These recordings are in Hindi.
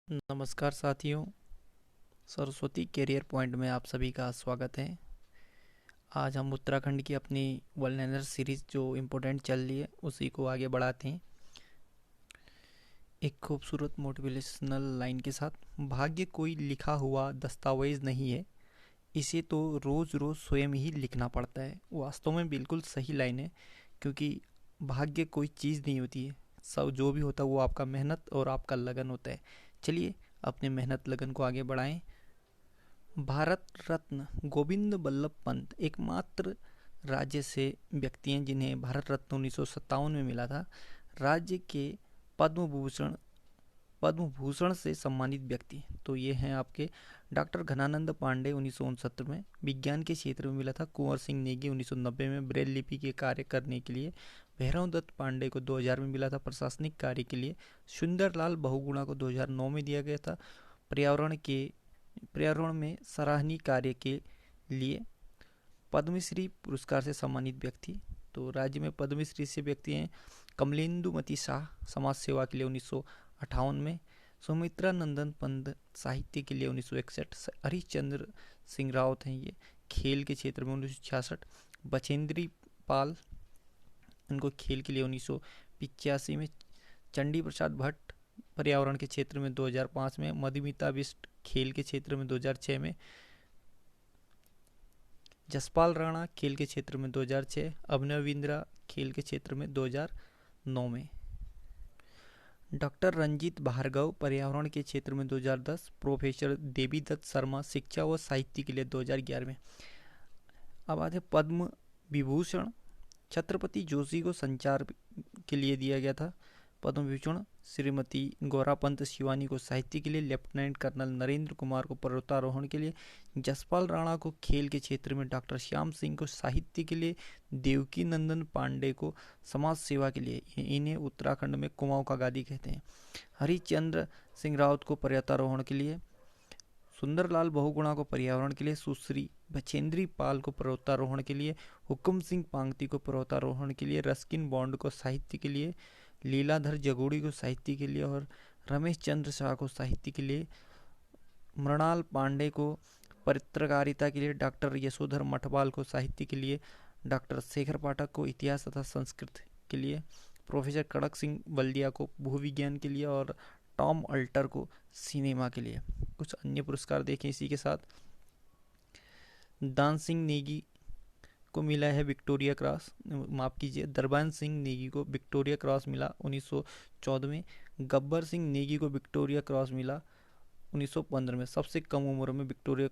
नमस्कार साथियों, सरस्वती कैरियर पॉइंट में आप सभी का स्वागत है। आज हम उत्तराखंड की अपनी वेलनेस सीरीज़ जो इम्पोर्टेंट चल रही है उसी को आगे बढ़ाते हैं एक खूबसूरत मोटिवेशनल लाइन के साथ। भाग्य कोई लिखा हुआ दस्तावेज नहीं है, इसे तो रोज़ रोज़ स्वयं ही लिखना पड़ता है। वास्तव में बिल्कुल सही लाइन है, क्योंकि भाग्य कोई चीज़ नहीं होती है। सब जो भी होता है वो आपका मेहनत और आपका लगन होता है। चलिए अपने मेहनत लगन को आगे बढ़ाएं। भारत रत्न गोविंद बल्लभ पंत एकमात्र राज्य से व्यक्ति हैं जिन्हें भारत रत्न 1957 में मिला था। राज्य के पद्म भूषण पद्म भूषण से सम्मानित व्यक्ति तो ये हैं आपके डॉक्टर घनानंद पांडे 1969 में विज्ञान के क्षेत्र में मिला था। कुंवर सिंह नेगी 1990 में ब्रेल लिपि के कार्य करने के लिए। भैरव दत्त पांडे को 2000 में मिला था प्रशासनिक कार्य के लिए। सुंदरलाल बहुगुणा को 2009 में दिया गया था पर्यावरण में सराहनीय कार्य के लिए। पद्मश्री पुरस्कार से सम्मानित व्यक्ति तो राज्य में पद्मश्री से व्यक्ति हैं कमलेंदुमती शाह समाज सेवा के लिए 1958 में। सुमित्रा नंदन पंत साहित्य के लिए 1961। हरिश्चंद्र सिंह रावत हैं ये खेल के क्षेत्र में 1966। बचेंद्री पाल इनको खेल के लिए 1985 में। चंडी प्रसाद भट्ट पर्यावरण के क्षेत्र में 2005 में। मधुमिता बिष्ट खेल के क्षेत्र में 2006 में। जसपाल राणा खेल के क्षेत्र में 2006। अभिनव बिंद्रा खेल के क्षेत्र में 2009 में। डॉक्टर रंजीत भार्गव पर्यावरण के क्षेत्र में 2010। प्रोफेसर देवीदत्त शर्मा शिक्षा व साहित्य के लिए 2011 में। अब आते पद्म विभूषण छत्रपति जोशी को संचार के लिए दिया गया था। पद्म विभूषण श्रीमती गौरापंत शिवानी को साहित्य के लिए। लेफ्टिनेंट कर्नल नरेंद्र कुमार को पर्वतारोहण के लिए। जसपाल राणा को खेल के क्षेत्र में। डॉक्टर श्याम सिंह को साहित्य के लिए। देवकी नंदन पांडे को समाज सेवा के लिए। इन्हें उत्तराखंड में कुमाऊं का गादी कहते हैं। हरिश्चंद्र सिंह रावत को पर्वतारोहण के लिए। सुंदरलाल बहुगुणा को पर्यावरण के लिए। सुश्री बचेंद्री पाल को पर्वतारोहण के लिए। हुकुम सिंह पांगती को पर्वतारोहण के लिए। रस्किन बॉन्ड को साहित्य के लिए। लीलाधर जगोड़ी को साहित्य के लिए और रमेश चंद्र शाह को साहित्य के लिए। मृणाल पांडे को पत्रकारिता के लिए। डॉक्टर यशोधर मठवाल को साहित्य के लिए। डॉक्टर शेखर पाठक को इतिहास तथा संस्कृत के लिए। प्रोफेसर कड़क सिंह बल्दिया को भूविज्ञान के लिए और टॉम अल्टर को सिनेमा के लिए। कुछ अन्य पुरस्कार देखें इसी के साथ। दान सिंह नेगी को मिला है विक्टोरिया क्रॉस, माफ़ कीजिए, दरबान सिंह नेगी को विक्टोरिया क्रॉस मिला 1914 में। गब्बर सिंह नेगी को विक्टोरिया क्रॉस मिला 1915 में। सबसे कम उम्र में विक्टोरिया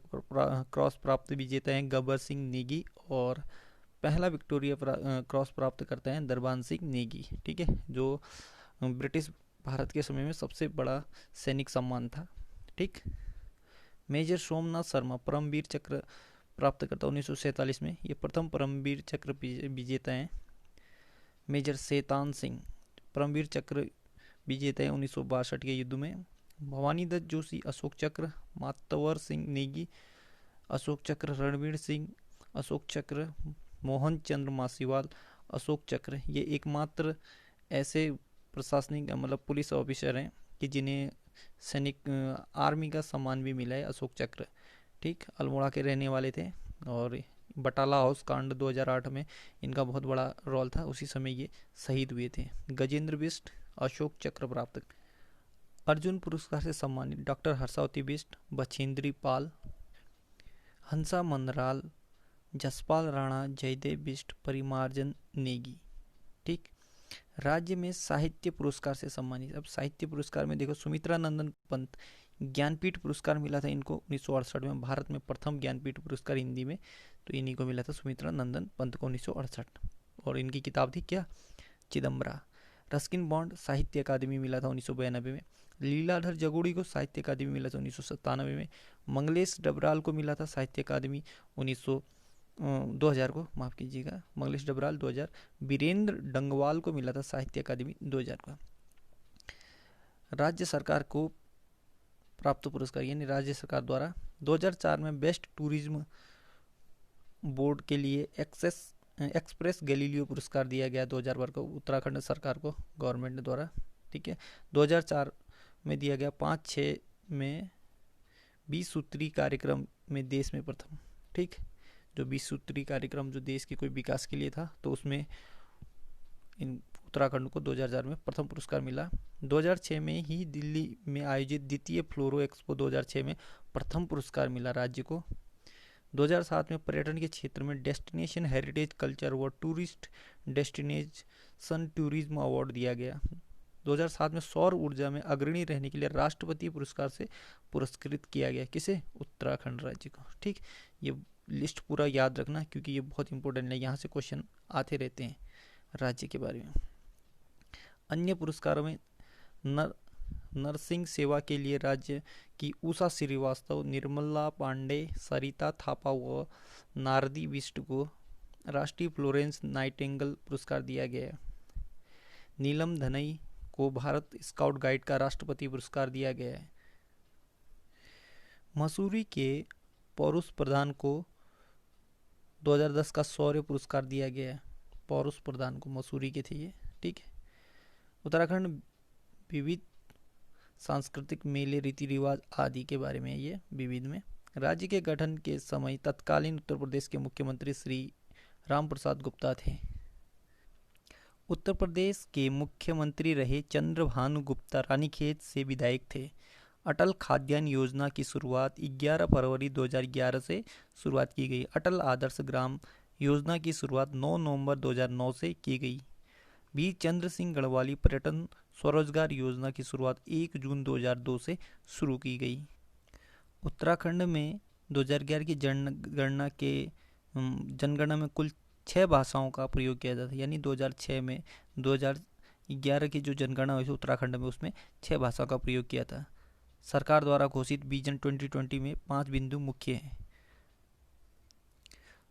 क्रॉस प्राप्त विजेता हैं गब्बर सिंह नेगी और पहला विक्टोरिया क्रॉस प्राप्त करते हैं दरबान सिंह नेगी। ठीक है, जो ब्रिटिश भारत के समय में सबसे बड़ा सैनिक सम्मान था। ठीक। मेजर सोमनाथ शर्मा परमवीर चक्र प्राप्त करता 1947 में। ये प्रथम परमवीर चक्र विजेता हैं। मेजर शैतान सिंह परमवीर चक्र विजेता हैं 1962 के युद्ध में। भवानी दत्त जोशी अशोक चक्र। मातवर सिंह नेगी अशोक चक्र। रणवीर सिंह अशोक चक्र। मोहन चंद्र मासीवाल अशोक चक्र। ये एकमात्र ऐसे प्रशासनिक मतलब पुलिस ऑफिसर हैं कि जिन्हें सैनिक आर्मी का सम्मान भी मिला है, अशोक चक्र। ठीक, अल्मोड़ा के रहने वाले थे और बटाला हाउस कांड 2008 में इनका बहुत बड़ा रोल था, उसी समय ये शहीद हुए थे। गजेंद्र बिष्ट अशोक चक्र प्राप्त। अर्जुन पुरस्कार से सम्मानित डॉक्टर हर्षावती बिष्ट। बछेंद्री पाल। हंसा मंदराल। जसपाल राणा। जयदेव बिष्ट। परिमार्जन नेगी। ठीक। राज्य में साहित्य पुरस्कार से सम्मानित। अब साहित्य पुरस्कार में देखो, सुमित्रा नंदन पंत ज्ञानपीठ पुरस्कार मिला था इनको 1968 में। भारत में प्रथम ज्ञानपीठ पुरस्कार हिंदी में तो इन्हीं को मिला था, सुमित्रा नंदन पंत को 1968। और इनकी किताब थी क्या, चिदम्बरा। रस्किन बॉन्ड साहित्य अकादमी मिला था 1992 में। लीलाधर जगोड़ी को साहित्य अकादमी मिला था 1997 में। मंगलेश डबराल को मिला था साहित्य अकादमी 2000 को, माफ़ कीजिएगा, मंगलेश डबराल 2000। वीरेंद्र डंगवाल को मिला था साहित्य अकादमी 2000 का। राज्य सरकार को प्राप्त पुरस्कार यानी राज्य सरकार द्वारा 2004 में बेस्ट टूरिज्म बोर्ड के लिए एक्सप्रेस गैलीलियो पुरस्कार दिया गया 2000 को उत्तराखंड सरकार को, गवर्नमेंट द्वारा। ठीक है, 2004 में दिया गया 5-6 में 20 सूत्री कार्यक्रम में देश में प्रथम। ठीक, जो 20 सूत्री कार्यक्रम जो देश के कोई विकास के लिए था, तो उसमें इन उत्तराखंड को 2004 में प्रथम पुरस्कार मिला। 2006 में ही दिल्ली में आयोजित द्वितीय फ्लोरो एक्सपो 2006 में प्रथम पुरस्कार मिला राज्य को। 2007 में पर्यटन के क्षेत्र में डेस्टिनेशन हेरिटेज कल्चर व टूरिस्ट डेस्टिनेशन टूरिज्म अवार्ड दिया गया। 2007 में सौर ऊर्जा में अग्रणी रहने के लिए राष्ट्रपति पुरस्कार से पुरस्कृत किया गया। किसे? उत्तराखंड राज्य को। ठीक, ये लिस्ट पूरा याद रखना क्योंकि ये बहुत इंपॉर्टेंट है, यहाँ से क्वेश्चन आते रहते हैं राज्य के बारे में। अन्य पुरस्कारों में नर्सिंग सेवा के लिए राज्य की उषा श्रीवास्तव, निर्मला पांडे, सरिता थापा व नारदी बिष्ट को राष्ट्रीय फ्लोरेंस नाइटिंगेल पुरस्कार दिया गया। नीलम धनई को भारत स्काउट गाइड का राष्ट्रपति पुरस्कार दिया गया है। मसूरी के पौरुष प्रधान को 2010 का शौर्य पुरस्कार दिया गया है। पौरुष प्रधान को, मसूरी के थे ये। ठीक है। उत्तराखंड विविध सांस्कृतिक मेले, रीति रिवाज आदि के बारे में ये विविध में। राज्य के गठन के समय तत्कालीन उत्तर प्रदेश के मुख्यमंत्री श्री राम प्रसाद गुप्ता थे। उत्तर प्रदेश के मुख्यमंत्री रहे चंद्रभानु गुप्ता रानीखेत से विधायक थे। अटल खाद्यान्न योजना की शुरुआत 11 फरवरी 2011 से शुरुआत की गई। अटल आदर्श ग्राम योजना की शुरुआत 9 नवंबर 2009 से की गई। वीर चंद्र सिंह गढ़वाली पर्यटन स्वरोजगार योजना की शुरुआत 1 जून 2002 से शुरू की गई। उत्तराखंड में 2011 की जनगणना में कुल 6 भाषाओं का प्रयोग किया जाता है। यानी 2006 में 2011 की जो जनगणना हुई थी उत्तराखंड में, उसमें 6 भाषाओं का प्रयोग किया था। सरकार द्वारा घोषित विजन 2020 में 5 बिंदु मुख्य हैं।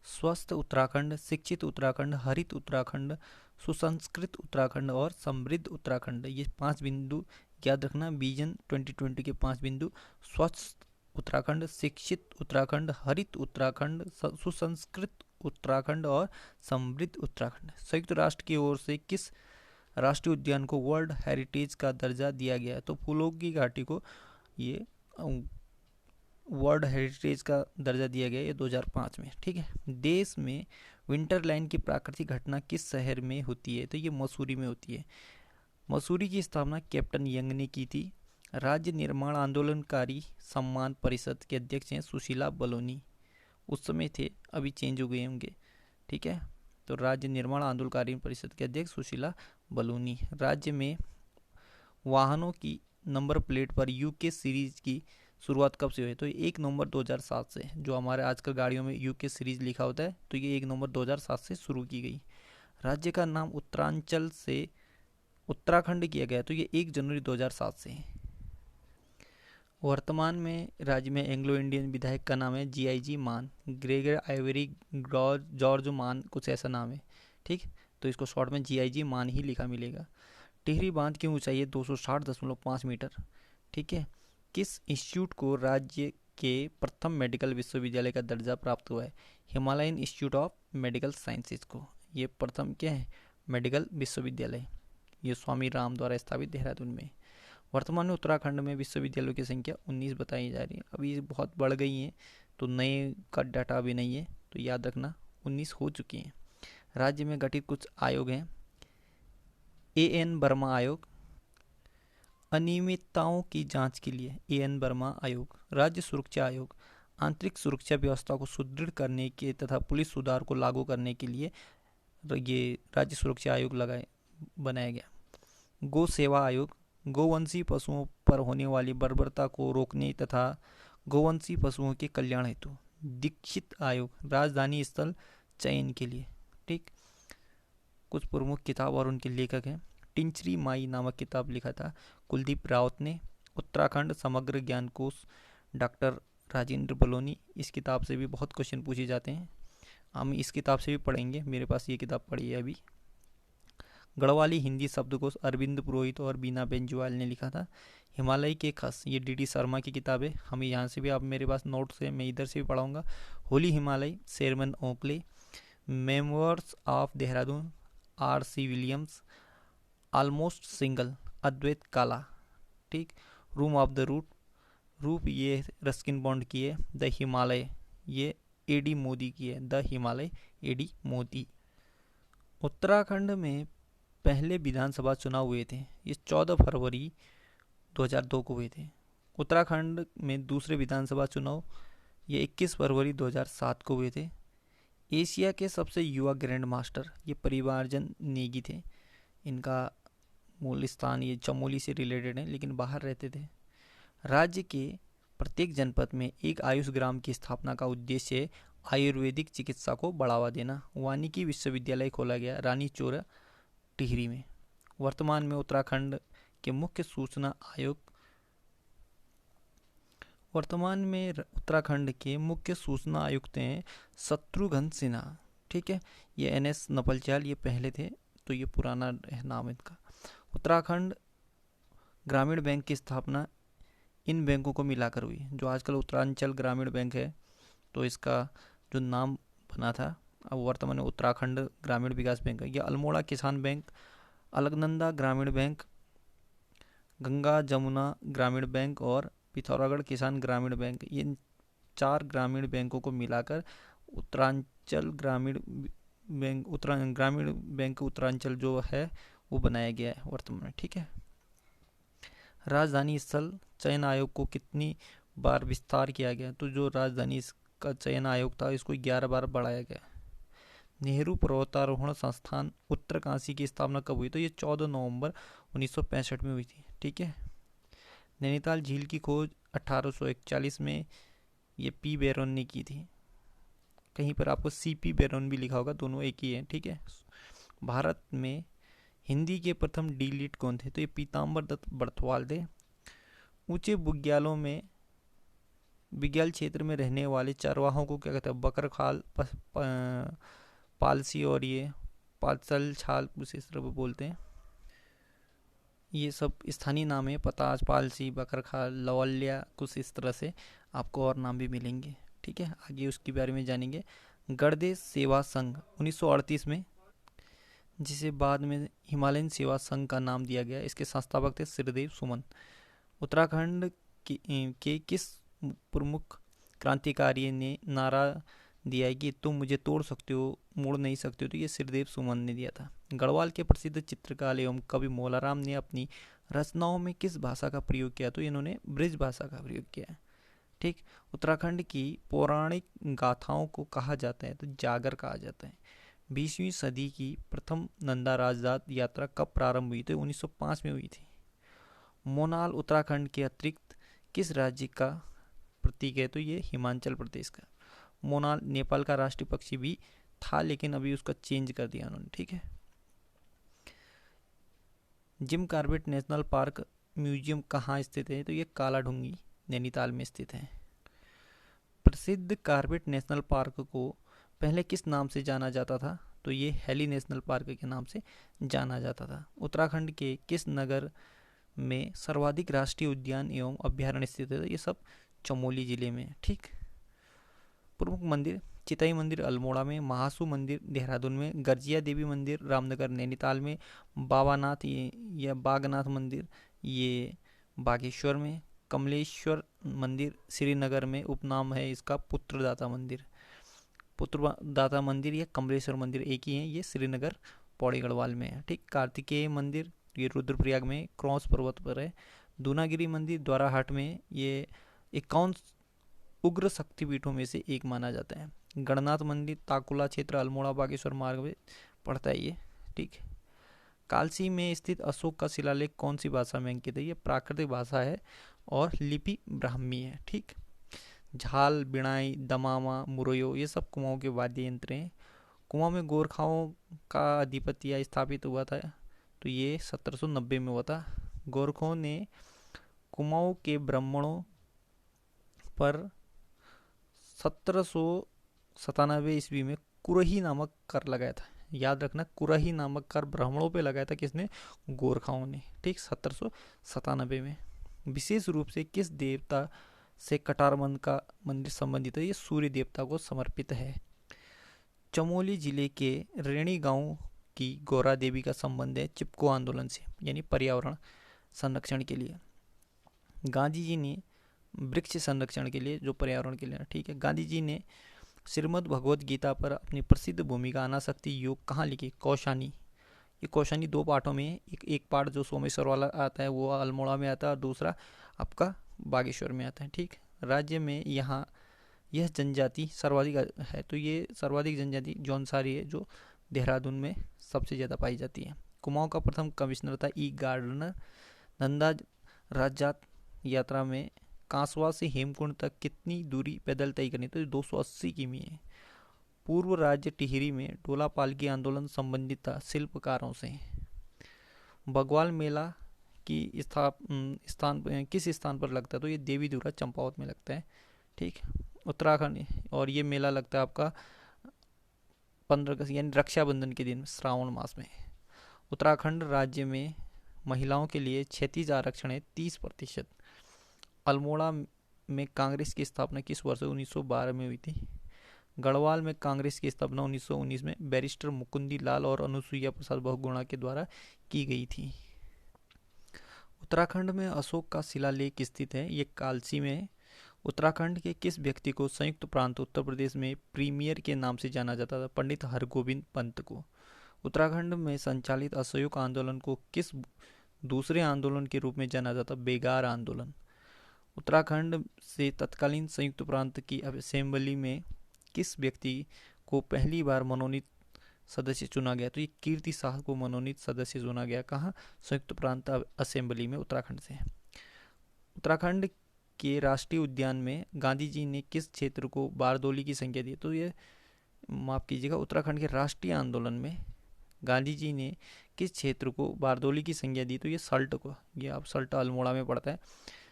स्वस्थ उत्तराखंड, शिक्षित उत्तराखंड, हरित उत्तराखंड, सुसंस्कृत उत्तराखंड और समृद्ध उत्तराखंड। ये 5 बिंदु याद रखना। विजन 2020 के 5 बिंदु: स्वस्थ उत्तराखंड, शिक्षित उत्तराखंड, हरित उत्तराखंड, सुसंस्कृत उत्तराखंड और समृद्ध उत्तराखंड। संयुक्त राष्ट्र की ओर से किस राष्ट्रीय उद्यान को वर्ल्ड हेरिटेज का दर्जा दिया गया है? तो फूलों की घाटी को ये वर्ल्ड हेरिटेज का दर्जा दिया गया है 2005 में। ठीक है। देश में विंटरलैंड की प्राकृतिक घटना किस शहर में होती है? तो ये मसूरी में होती है। मसूरी की स्थापना कैप्टन यंग ने की थी। राज्य निर्माण आंदोलनकारी सम्मान परिषद के अध्यक्ष हैं सुशीला बलोनी। उस समय थे, अभी चेंज हो गए होंगे। ठीक है। तो राज्य निर्माण आंदोलनकारी परिषद के अध्यक्ष सुशीला बलोनी। राज्य में वाहनों की नंबर प्लेट पर यूके सीरीज की शुरुआत कब से हुई? तो 1 नवंबर 2007 से। जो हमारे आजकल गाड़ियों में यूके सीरीज लिखा होता है, तो ये 1 नवंबर 2007 से शुरू की गई। राज्य का नाम उत्तरांचल से उत्तराखंड किया गया, तो ये 1 जनवरी 2007 से है। वर्तमान में राज्य में एंग्लो इंडियन विधायक का नाम है GIG मान, ग्रेगर आइवरी जॉर्ज मान, कुछ ऐसा नाम है। ठीक, तो इसको शॉर्ट में GIG मान ही लिखा मिलेगा। टिहरी बांध की ऊंचाई है 260.5 मीटर। ठीक है। किस इंस्टीट्यूट को राज्य के प्रथम मेडिकल विश्वविद्यालय का दर्जा प्राप्त हुआ है? Himalayan institute of medical sciences को ये प्रथम क्या है? मेडिकल विश्वविद्यालय। ये स्वामी राम द्वारा स्थापित देहरादून में। वर्तमान में उत्तराखंड में विश्वविद्यालयों की संख्या 19 बताई जा रही है। अभी बहुत बढ़ गई हैं, तो नए का डाटा अभी नहीं है, तो याद रखना 19 हो चुकी हैं। राज्य में गठित कुछ आयोग हैं। AN वर्मा आयोग, अनियमितताओं की जांच के लिए AN वर्मा आयोग। राज्य सुरक्षा आयोग, आंतरिक सुरक्षा व्यवस्था को सुदृढ़ करने के तथा पुलिस सुधार को लागू करने के लिए ये राज्य सुरक्षा आयोग बनाया गया। गौ सेवा आयोग, गोवंशी पशुओं पर होने वाली बर्बरता को रोकने तथा गोवंशी पशुओं के कल्याण हेतु। दीक्षित आयोग, राजधानी स्थल चयन के लिए। ठीक, कुछ प्रमुख किताब और उनके लेखक हैं। टिंचरी माई नामक किताब लिखा था कुलदीप रावत ने। उत्तराखंड समग्र ज्ञान कोश, डॉक्टर राजेंद्र बलोनी। इस किताब से भी बहुत क्वेश्चन पूछे जाते हैं, हम इस किताब से भी पढ़ेंगे। मेरे पास ये किताब पढ़ी है अभी। गढ़वाली हिंदी शब्दकोश, अरविंद पुरोहित और बीना बेंजुआल ने लिखा था। हिमालय के खस, ये DD शर्मा की किताब है। हम यहाँ से भी, आप मेरे पास नोट्स है, मैं इधर से भी पढ़ाऊँगा। Holy Himalaya, Sherman Oakley. Memoirs of Dehradun, RC Williams. Almost single, Advait Kala. ठीक, रूम ऑफ द रूप ये रस्किन बॉन्ड की है। द हिमालय ये एडी मोदी की है। The Himalaya ed Modi. उत्तराखंड में पहले विधानसभा चुनाव हुए थे, ये 14 फरवरी 2002 को हुए थे। उत्तराखंड में दूसरे विधानसभा चुनाव ये 21 फरवरी 2007 को हुए थे। एशिया के सबसे युवा ग्रैंड मास्टर ये परिवारजन नेगी थे। इनका मूल स्थान ये चमोली से रिलेटेड है, लेकिन बाहर रहते थे। राज्य के प्रत्येक जनपद में एक आयुष ग्राम की स्थापना का उद्देश्य आयुर्वेदिक चिकित्सा को बढ़ावा देना। वानिकी विश्वविद्यालय खोला गया रानी चोरा टिहरी में। वर्तमान में उत्तराखंड के मुख्य सूचना आयुक्त हैं शत्रुघ्न सिन्हा। ठीक है, ये NS नपलचाल ये पहले थे, तो ये पुराना है नाम इनका। उत्तराखंड ग्रामीण बैंक की स्थापना इन बैंकों को मिलाकर हुई, जो आजकल उत्तरांचल ग्रामीण बैंक है, तो इसका जो नाम बना था अब वर्तमान में उत्तराखंड ग्रामीण विकास बैंक है। यह अल्मोड़ा किसान बैंक, अलकनंदा ग्रामीण बैंक, गंगा जमुना ग्रामीण बैंक और पिथौरागढ़ किसान ग्रामीण बैंक, ये 4 ग्रामीण बैंकों को मिलाकर उत्तरांचल ग्रामीण बैंक उत्तरांचल जो है वो बनाया गया है वर्तमान में। ठीक है, राजधानी स्थल चयन आयोग को कितनी बार विस्तार किया गया? तो जो राजधानी का चयन आयोग था इसको 11 बार बढ़ाया गया। नेहरू पर्वतारोहण संस्थान उत्तरकाशी की स्थापना कब हुई? तो ये 14 नवंबर 1965 में हुई थी। ठीक है, नैनीताल झील की खोज 1841 में ये P बैरोन ने की थी। कहीं पर आपको CP बैरोन भी लिखा होगा, दोनों एक ही है। ठीक है, भारत में हिंदी के प्रथम डी.लिट कौन थे? तो ये पीताम्बर दत्त बड़थवाल थे। ऊंचे बुग्यालों में बिग्याल क्षेत्र में रहने वाले चरवाहों को क्या कहते हैं? बकरखाल, पालसी और ये पालसल छाल कुछ इस तरह बोलते हैं। ये सब स्थानीय नाम है, पतास, पालसी, बकरखाल, लवल्या, कुछ इस तरह से आपको और नाम भी मिलेंगे। ठीक है, आगे उसके बारे में जानेंगे। गणदेश सेवा संघ 1938 में, जिसे बाद में हिमालयन सेवा संघ का नाम दिया गया, इसके संस्थापक थे श्रीदेव सुमन। उत्तराखंड के किस प्रमुख क्रांतिकारी ने नारा दिया है कि तुम मुझे तोड़ सकते हो, मोड़ नहीं सकते हो? तो ये श्रीदेव सुमन ने दिया था। गढ़वाल के प्रसिद्ध चित्रकार एवं कवि मौलाराम ने अपनी रचनाओं में किस भाषा का प्रयोग किया? तो इन्होंने ब्रिज भाषा का प्रयोग किया है। ठीक, उत्तराखंड की पौराणिक गाथाओं को कहा जाता है? तो जागर कहा जाता है। 20वीं सदी की प्रथम नंदा राजदात यात्रा कब प्रारंभ हुई? तो 1905 में हुई थी। मोनाल उत्तराखंड के अतिरिक्त किस राज्य का प्रतीक है? तो ये हिमाचल प्रदेश का। मोनाल नेपाल का राष्ट्रीय पक्षी भी था, लेकिन अभी उसका चेंज कर दिया उन्होंने। ठीक है, Jim Corbett national park museum कहाँ स्थित है? तो ये कालाढूंगी नैनीताल में स्थित है। प्रसिद्ध कॉर्बेट नेशनल पार्क को पहले किस नाम से जाना जाता था? तो ये हेली नेशनल पार्क के नाम से जाना जाता था। उत्तराखंड के किस नगर में सर्वाधिक राष्ट्रीय उद्यान एवं अभ्यारण्य स्थित है? ये सब चमोली जिले में। ठीक, प्रमुख मंदिर चिताई मंदिर अल्मोड़ा में, महासू मंदिर देहरादून में, गर्जिया देवी मंदिर रामनगर नैनीताल में, बाबानाथ या बागनाथ मंदिर ये बागेश्वर में, कमलेश्वर मंदिर श्रीनगर में, उपनाम है इसका पुत्रदाता मंदिर। पुत्रदाता मंदिर या कमलेश्वर मंदिर एक ही है, ये श्रीनगर पौड़ी गढ़वाल में है। ठीक, कार्तिकेय मंदिर ये रुद्रप्रयाग में क्रॉस पर्वत पर है। दूनागिरी मंदिर द्वाराहाट में, ये 51 उग्र शक्तिपीठों में से एक माना जाता है। गणनाथ मंदिर ताकुला क्षेत्र अल्मोड़ा बागेश्वर मार्ग में पड़ता है ये। ठीक, कालसी में स्थित अशोक का शिलालेख कौन सी भाषा में अंकित है? ये प्राकृतिक भाषा है और लिपि ब्राह्मी है। ठीक, झाल, बिणाई, दमामा, मुरैयो ये सब कुमाऊं के वाद्य यंत्र हैं। कुमाऊं में गोरखाओं का आधिपत्य स्थापित हुआ था, तो ये 1790 में हुआ था। गोरखों ने कुमाऊं के ब्राह्मणों पर 1797 ईस्वी में कुरही नामक कर लगाया था। याद रखना, कुरही नामक कर ब्राह्मणों पे लगाया था किसने? गोरखाओं ने। ठीक, 1797 में। विशेष रूप से किस देवता से कटारमंद का मंदिर संबंधित है? ये सूर्य देवता को समर्पित है। चमोली जिले के रेणी गांव की गौरा देवी का संबंध है चिपको आंदोलन से, यानी पर्यावरण संरक्षण के लिए। गांधी जी ने वृक्ष संरक्षण के लिए, जो पर्यावरण के लिए, ठीक है, गांधी जी ने श्रीमद् भगवत गीता पर अपनी प्रसिद्ध भूमिका अनासक्ति योग कहाँ लिखी? कौशानी। ये कौशानी दो पार्टों में है। एक पार्ट जो सोमेश्वर वाला आता है वो अल्मोड़ा में आता है, और दूसरा आपका बागेश्वर में आता है, ठीक। राज्य में यहाँ यह जनजाति सर्वाधिक है, तो ये सर्वाधिक जनजाति जौनसारी है, जो देहरादून में सबसे ज़्यादा पाई जाती है। कुमाऊं का प्रथम कमिश्नर था ई गार्डनर। नंदा राजात यात्रा में कांसवा से हेमकुंड तक कितनी दूरी पैदल तय करनी? तो 280 किमी है। पूर्व राज्य टिहरी में डोला पालकी आंदोलन संबंधित था शिल्पकारों से। बगवाल मेला की किस स्थान पर लगता है? तो ये देवीधुरा चंपावत में लगता है, ठीक। उत्तराखंड, और ये मेला लगता है आपका 15 अगस्त यानी रक्षाबंधन के दिन श्रावण मास में। उत्तराखंड राज्य में महिलाओं के लिए क्षैतिज आरक्षण है 30%। अल्मोड़ा में कांग्रेस की स्थापना किस वर्ष 1912 में हुई थी? गढ़वाल में कांग्रेस की स्थापना 1919 में बैरिस्टर मुकुंदी लाल और अनुसुईया प्रसाद बहुगुणा के द्वारा की गई थी। उत्तराखंड में अशोक का शिलालेख स्थित है, ये कालसी में है। उत्तराखंड के किस व्यक्ति को संयुक्त प्रांत उत्तर प्रदेश में प्रीमियर के नाम से जाना जाता था? पंडित हरगोविंद पंत को। उत्तराखंड में संचालित असहयोग आंदोलन को किस दूसरे आंदोलन के रूप में जाना जाता? बेगार आंदोलन। उत्तराखंड से तत्कालीन संयुक्त प्रांत की असेंबली में किस व्यक्ति को पहली बार मनोनीत सदस्य चुना गया? तो ये कीर्ति शाह को मनोनीत सदस्य चुना गया। कहाँ? संयुक्त प्रांत असेंबली में, उत्तराखंड से। उत्तराखंड के राष्ट्रीय उद्यान में गांधी जी ने किस क्षेत्र को बारदोली की संज्ञा दी? तो ये माफ कीजिएगा, उत्तराखंड के राष्ट्रीय आंदोलन में गांधी जी ने किस क्षेत्र को बारदोली की संज्ञा दी? तो ये सल्ट को। ये आप सल्ट अल्मोड़ा में पड़ता है।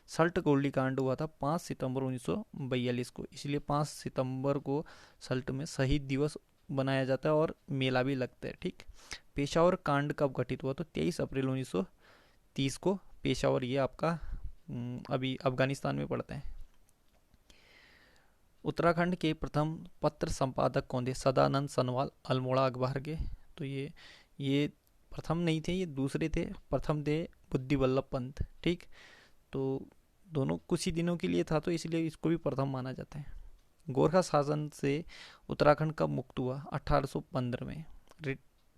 सल्ट गोलीकांड हुआ था 5 सितंबर 1942 को, इसलिए 5 सितंबर को सल्ट में शहीद दिवस बनाया जाता है और मेला भी लगता है, ठीक। पेशावर कांड कब घटित हुआ? तो 23 अप्रैल 1930 को पेशावर, ये आपका अभी अफगानिस्तान में पड़ता है। उत्तराखंड के प्रथम पत्र संपादक कौन थे? सदानंद सनवाल, अल्मोड़ा अखबार के। तो ये प्रथम नहीं थे, ये दूसरे थे। प्रथम थे बुद्धि वल्लभ पंत, ठीक। तो दोनों कुछ ही दिनों के लिए था, तो इसलिए इसको भी प्रथम माना जाता है। गोरखा शासन से उत्तराखंड कब मुक्त हुआ? 1815 में।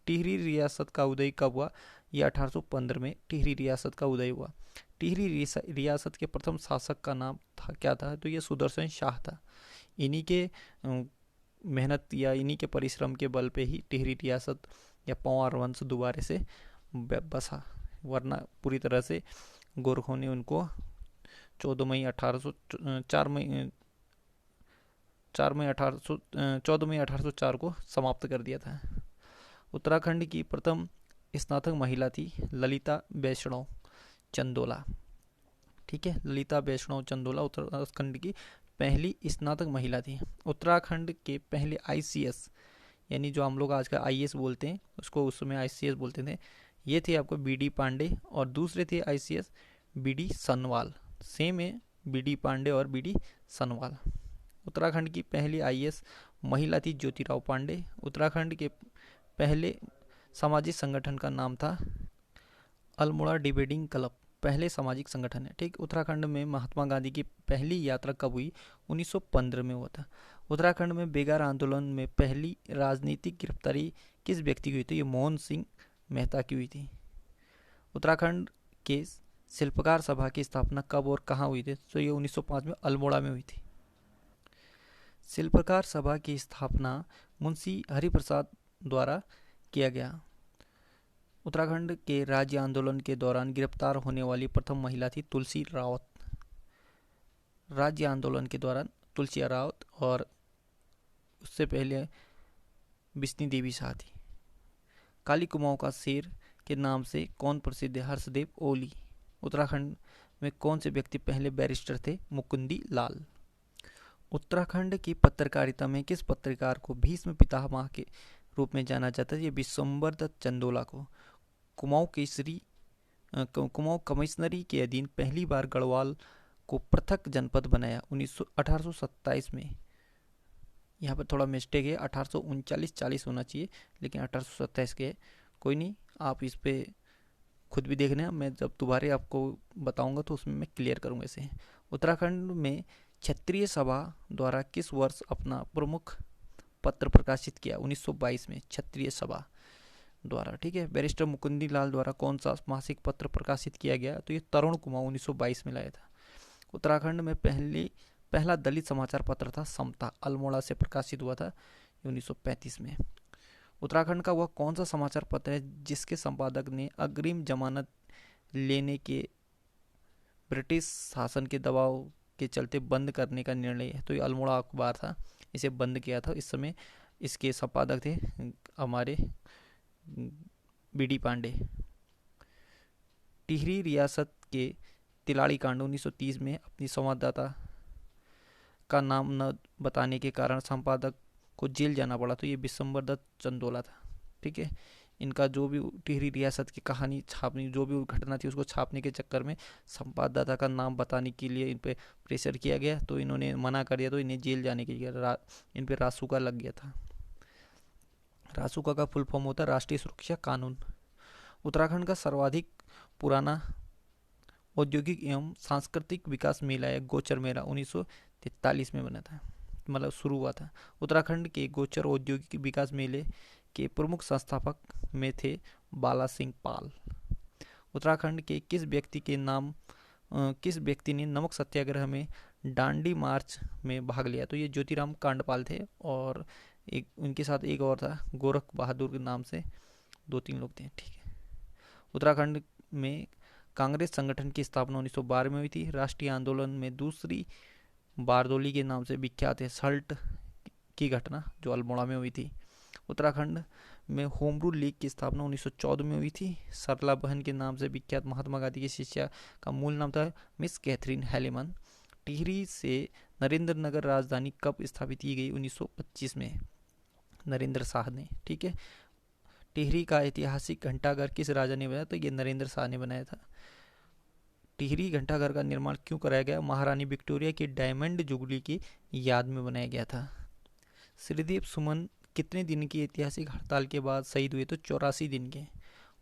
टिहरी रियासत का उदय कब हुआ? यह 1815 में टिहरी रियासत का उदय हुआ। टिहरी रियासत के प्रथम शासक का नाम था क्या था? तो ये सुदर्शन शाह था। इन्हीं के मेहनत या इन्हीं के परिश्रम के बल पे ही टिहरी रियासत या पंवार वंश दोबारा से बसा, वरना पूरी तरह से गोरखों ने उनको 14 मई 1804 को समाप्त कर दिया था। उत्तराखंड की प्रथम स्नातक महिला थी ललिता वैष्णव चंदोला, ठीक है। ललिता वैष्णव चंदोला उत्तराखंड की पहली स्नातक महिला थी। उत्तराखंड के पहले आईसीएस, यानी जो हम लोग आज का आईएएस बोलते हैं, उसको उस समय आईसीएस बोलते थे, ये थे आपको बीडी पांडे, और दूसरे थे आईसीएस बीडी सनवाल। सेम है, बीडी पांडे और बीडी सनवाल। उत्तराखंड की पहली आईएएस महिला थी ज्योतिराव पांडे। उत्तराखंड के पहले सामाजिक संगठन का नाम था अल्मोड़ा डिबेटिंग क्लब, पहले सामाजिक संगठन है, ठीक। उत्तराखंड में महात्मा गांधी की पहली यात्रा कब हुई? 1915 में हुआ था। उत्तराखंड में बेगार आंदोलन में पहली राजनीतिक गिरफ्तारी किस व्यक्ति की हुई थी? ये मोहन सिंह मेहता की हुई थी। उत्तराखंड के शिल्पकार सभा की स्थापना कब और कहाँ हुई थी? तो ये 1905 में अल्मोड़ा में हुई थी। शिल्पकार सभा की स्थापना मुंशी हरिप्रसाद द्वारा किया गया। उत्तराखंड के राज्य आंदोलन के दौरान गिरफ्तार होने वाली प्रथम महिला थी तुलसी रावत। राज्य आंदोलन के दौरान तुलसी रावत, और उससे पहले बिस्नी देवी शाह थी। काली कुमाऊं का शेर के नाम से कौन प्रसिद्ध है? हर्षदेव ओली। उत्तराखंड में कौन से व्यक्ति पहले बैरिस्टर थे? मुकुंदी लाल। उत्तराखंड की पत्रकारिता में किस पत्रकार को भीष्म पितामह के रूप में जाना जाता है? ये विश्वम्बर दत्त चंदोला को। कुमाऊं कमिश्नरी के अधीन पहली बार गढ़वाल को पृथक जनपद बनाया 1827 में। यहाँ पर थोड़ा मिस्टेक है, 1839-40 होना चाहिए, लेकिन 1827 के। कोई नहीं, आप इस पे खुद भी देखना है, मैं जब दोबारे आपको बताऊंगा तो उसमें मैं क्लियर करूंगा इसे। उत्तराखंड में क्षत्रिय सभा द्वारा किस वर्ष अपना प्रमुख पत्र प्रकाशित किया? 1922 में क्षत्रिय सभा द्वारा। ठीक है। बैरिस्टर मुकुंदी लाल द्वारा कौन सा मासिक पत्र प्रकाशित किया गया? तो ये तरुण कुमार 1922 में लाया था। उत्तराखंड में पहला दलित समाचार पत्र था समता, अल्मोड़ा से प्रकाशित हुआ था 1935 में। उत्तराखंड का वह कौन सा समाचार पत्र है जिसके संपादक ने अग्रिम जमानत लेने के ब्रिटिश शासन के दबाव के चलते बंद करने का निर्णय है? तो ये अल्मोड़ा अखबार था, इसे बंद किया था। इस समय इसके संपादक थे हमारे बीडी पांडे। टिहरी रियासत के तिलाड़ी कांड 1930 में अपनी संवाददाता का नाम न बताने के कारण संपादक को जेल जाना पड़ा। तो ये बिशंबर दत्त चंदोला था। ठीक है। इनका जो भी टिहरी रियासत की कहानी छापनी, जो भी घटना थी उसको छापने के चक्कर में संवाददाता का नाम बताने के लिए इन पे प्रेशर किया गया, तो इन्होंने मना कर दिया, तो इन्हें जेल जाने के लिए इन पे रासुका लग गया था। रासुका का फुल फॉर्म होता है राष्ट्रीय सुरक्षा कानून। उत्तराखंड का सर्वाधिक पुराना औद्योगिक एवं सांस्कृतिक विकास मेला है गोचर मेला, 1943 में बना था, मतलब शुरू हुआ था। उत्तराखंड के गोचर औद्योगिक विकास मेले के प्रमुख संस्थापक में थे बाला सिंह पाल। उत्तराखंड के किस व्यक्ति ने नमक सत्याग्रह में डांडी मार्च में भाग लिया? तो ये ज्योतिराम कांडपाल थे, और एक उनके साथ एक और था गोरख बहादुर के नाम से, 2-3 लोग थे। ठीक है। उत्तराखंड में कांग्रेस संगठन की स्थापना 1912 में हुई थी। राष्ट्रीय आंदोलन में दूसरी बारदोली के नाम से विख्यात है सल्ट की घटना, जो अल्मोड़ा में हुई थी। उत्तराखंड में होम रूल लीग की स्थापना 1914 में हुई थी। सरला बहन के नाम से विख्यात महात्मा गांधी की शिष्या का मूल नाम था मिस कैथरीन हेलेमन। टिहरी से नरेंद्र नगर राजधानी कब स्थापित की गई? 1925 में, नरेंद्र शाह ने। ठीक है। टिहरी का ऐतिहासिक घंटाघर किस राजा ने बनाया? तो ये नरेंद्र शाह ने बनाया था। टिहरी घंटाघर का निर्माण क्यों कराया गया? महारानी विक्टोरिया की डायमंड जुबली की याद में बनाया गया था। श्रीदेव सुमन कितने दिन की ऐतिहासिक हड़ताल के बाद शहीद हुए? तो 84 दिन के।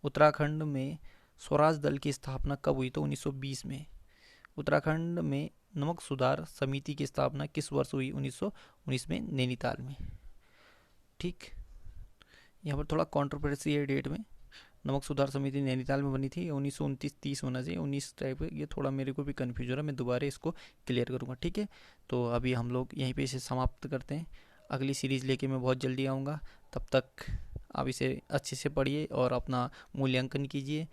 उत्तराखंड में स्वराज दल की स्थापना कब हुई? तो 1920 में। उत्तराखंड में नमक सुधार समिति की स्थापना किस वर्ष हुई? 1919 में, नैनीताल में। ठीक। यहाँ पर थोड़ा कॉन्ट्रोवर्सी है डेट में। नमक सुधार समिति नैनीताल में बनी थी, 1929-30 होना चाहिए, 19 टाइप। ये थोड़ा मेरे को भी कन्फ्यूज हो रहा है, मैं दोबारा इसको क्लियर करूँगा। ठीक है। तो अभी हम लोग यहीं पे इसे समाप्त करते हैं। अगली सीरीज़ लेके मैं बहुत जल्दी आऊँगा। तब तक आप इसे अच्छे से पढ़िए और अपना मूल्यांकन कीजिए।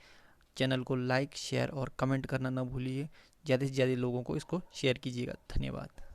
चैनल को लाइक, शेयर और कमेंट करना ना भूलिए। ज़्यादा से ज़्यादा लोगों को इसको शेयर कीजिएगा। धन्यवाद।